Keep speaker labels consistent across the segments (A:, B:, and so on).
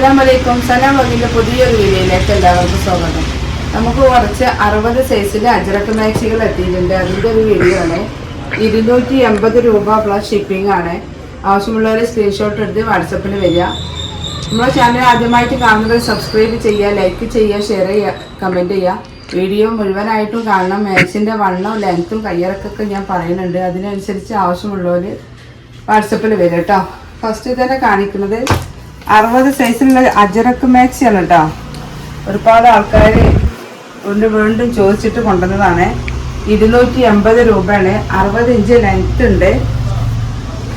A: അസ്സലാമലൈക്കും. സലാം വകീലിന്റെ പുതിയൊരു വീഡിയോയിലേക്ക് എല്ലാവർക്കും സ്വാഗതം. നമുക്ക് കുറച്ച് 60 സൈസിലെ അജ്രക്ക് മാക്സികൾ എത്തിയിട്ടുണ്ട്. അതിൻ്റെ ഒരു വീഡിയോ ആണ്. 280 രൂപ പ്ലസ് ഷിപ്പിംഗ് ആണ്. ആവശ്യമുള്ളവർ സ്ക്രീൻഷോട്ട് എടുത്ത് വാട്സപ്പിൽ വരിക. നമ്മളെ ചാനൽ ആദ്യമായിട്ട് കാണുന്നത് സബ്സ്ക്രൈബ് ചെയ്യുക, ലൈക്ക് ചെയ്യുക, ഷെയർ ചെയ്യുക, കമൻറ്റ് ചെയ്യുക. വീഡിയോ മുഴുവനായിട്ടും കാണണം. മാക്സിൻ്റെ വണ്ണവും ലെങ്ത്തും കയ്യിറക്കൊക്കെ ഞാൻ പറയുന്നുണ്ട്. അതിനനുസരിച്ച് ആവശ്യമുള്ളവർ വാട്സപ്പിൽ വരും കേട്ടോ. ഫസ്റ്റ് തന്നെ കാണിക്കുന്നത് 60 സൈസിലുള്ള അജ്രക്ക് മാക്സി ആണ് കേട്ടോ. ഒരുപാട് ആൾക്കാർ വീണ്ടും ചോദിച്ചിട്ട് കൊണ്ടുവന്നതാണ്. 280 രൂപയാണ്. 60 ഇഞ്ച് ലെങ്ത് ഉണ്ട്.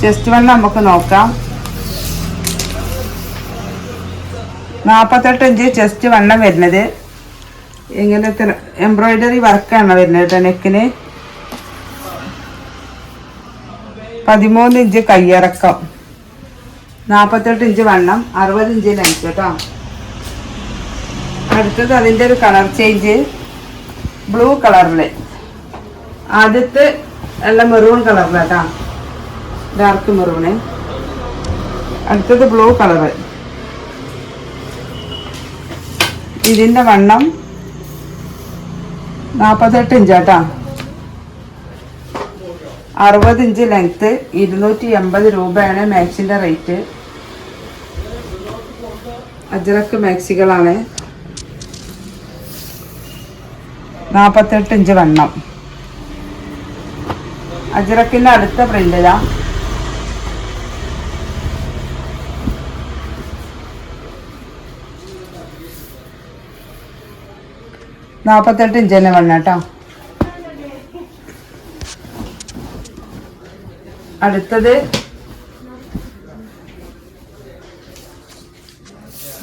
A: ചെസ്റ്റ് വണ്ണം നമുക്ക് നോക്കാം. 48 ഇഞ്ച് ചെസ്റ്റ് വണ്ണം വരുന്നത്. ഇങ്ങനത്തെ എംബ്രോയിഡറി വർക്കാണ് വരുന്നത് കേട്ടോ. നെക്കിന് 13 ഇഞ്ച് കയ്യിറക്കം, 48 ഇഞ്ച് വണ്ണം, 60 ഇഞ്ച് ലെങ്ത് കേട്ടോ. അടുത്തത് അതിൻ്റെ ഒരു കളർ ചേഞ്ച്, ബ്ലൂ കളറിൽ. ആദ്യത്തെ നല്ല മെറൂൺ കളറിലാട്ടോ, ഡാർക്ക് മെറൂണ്. അടുത്തത് ബ്ലൂ കളറ്. ഇതിൻ്റെ വണ്ണം 48 ഇഞ്ചാട്ടോ, 60 ഇഞ്ച് ലെങ്ത്ത്. 280 രൂപയാണ് മാക്സിൻ്റെ റേറ്റ്. അജ്രക്ക് മാക്സികളാണ്. 48 ഇഞ്ച് വണ്ണം. അജ്രക്കിൻ്റെ അടുത്ത പ്രിൻ്റിലാ. നാൽപ്പത്തെട്ട് ഇഞ്ച് തന്നെ വണ്ണം കേട്ടോ. അടുത്തത്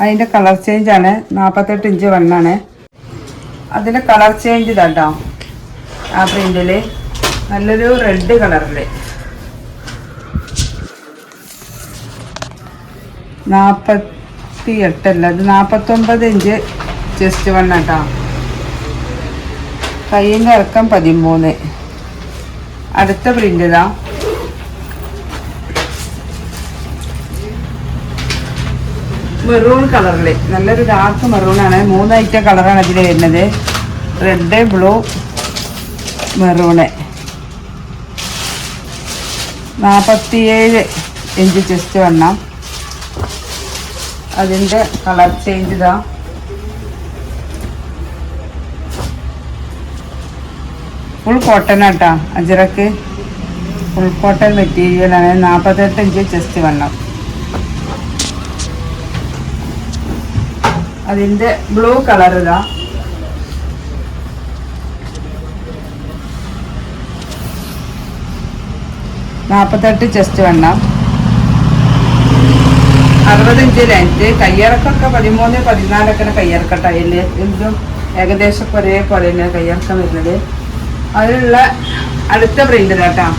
A: അതിൻ്റെ കളർ ചേഞ്ചാണ്. 48 ഇഞ്ച് വണ്ണാണ്. അതിൻ്റെ കളർ ചേഞ്ച് ഇതാട്ടോ. ആ പ്രിൻ്റിൽ നല്ലൊരു റെഡ് കളറിൽ 48 അല്ല, അത് 49 ഇഞ്ച് ചെസ്റ്റ് വണ്ണം കേട്ടോ. കയ്യിൻ്റെ ഇറക്കം 13. അടുത്ത പ്രിൻ്റ് ഇതാ. മെറൂൺ കളറിൽ നല്ലൊരു ഡാർക്ക് മെറൂണാണ്. 3 ഐറ്റം കളറാണ് ഇതിൽ വരുന്നത്. Red, blue, maroon. 47 inch chest വണ്ണം. അതിൻ്റെ കളർ ചേഞ്ച് ഇതാ. ഫുൾ കോട്ടൺ ആട്ടോ. അജ്രക്ക് ഫുൾ കോട്ടൺ മെറ്റീരിയലാണ്. 48 ഇഞ്ച് ചെസ്റ്റ് വണ്ണം. അതിൻ്റെ ബ്ലൂ കളർ ഇതാ. നാൽപ്പത്തെട്ട് ചെസ്റ്റ് വണ്ണം, 60 ഇഞ്ച് ലെങ്ത്ത്. കയ്യിറക്കൊക്കെ 13, 14 കയ്യിറക്കട്ടോ. എന്തും ഏകദേശം ഒരേപോലെ തന്നെയാണ് കയ്യിറക്കം വരുന്നത്. അതിലുള്ള അടുത്ത പ്രിൻ്റ് കേട്ടോ.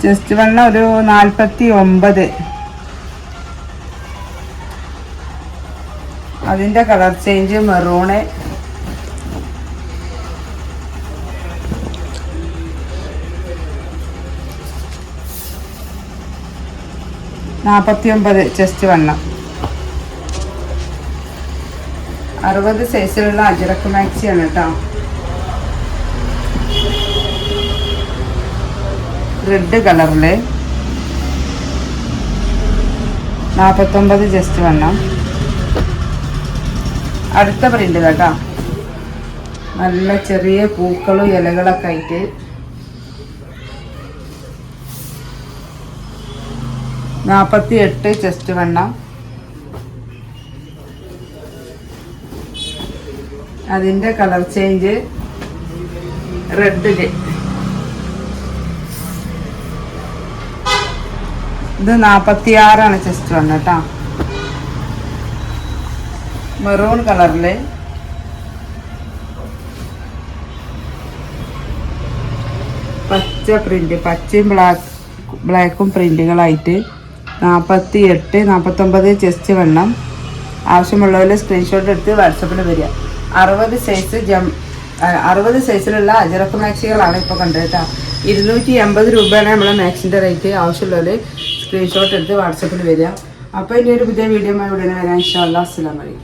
A: ചെസ്റ്റ് വണ്ണം ഒരു 49. അതിൻ്റെ കളർ ചേഞ്ച് മെറൂണ്. നാൽപ്പത്തിയൊമ്പത് ചെസ്റ്റ് വണ്ണം. 60 സൈസിലുള്ള അജ്രക്ക് മാക്സിയാണ് കേട്ടോ. റെഡ് കളറിൽ 49 ചെസ്റ്റ് വണ്ണം. അടുത്ത പ്രിൻ്റ് കേട്ടോ. നല്ല ചെറിയ പൂക്കളും ഇലകളൊക്കെ ആയിട്ട്. നാൽപ്പത്തിയെട്ട് ചെസ്റ്റ് വണ്ണം. അതിൻ്റെ കളർ ചേഞ്ച് റെഡില്. ഇത് 46 ചെസ്റ്റ് വണ്ണം കേട്ടോ. മെറൂൺ കളറിൽ പച്ച പ്രിൻ്റ്, പച്ചയും ബ്ലാക്കും പ്രിൻ്റുകളായിട്ട്. 48, 49 ചെസ്റ്റ് വണ്ണം. ആവശ്യമുള്ളവർ സ്ക്രീൻഷോട്ട് എടുത്ത് വാട്സപ്പിൽ വരിക. 60 സൈസ് 60 സൈസിലുള്ള അജറക്ക് മാക്സികളാണ് ഇപ്പോൾ കണ്ടത്. 280 രൂപയാണ് നമ്മളെ മാക്സിൻ്റെ റേറ്റ്. ആവശ്യമുള്ളവർ സ്ക്രീൻഷോട്ട് എടുത്ത് വാട്സപ്പിൽ വരിക. അപ്പോൾ ഇനി ഒരു പുതിയ വീഡിയോ ഉടനെ വരാം. ഇൻഷാ അല്ലാഹ്. അസ്സലാമു അലൈക്കും.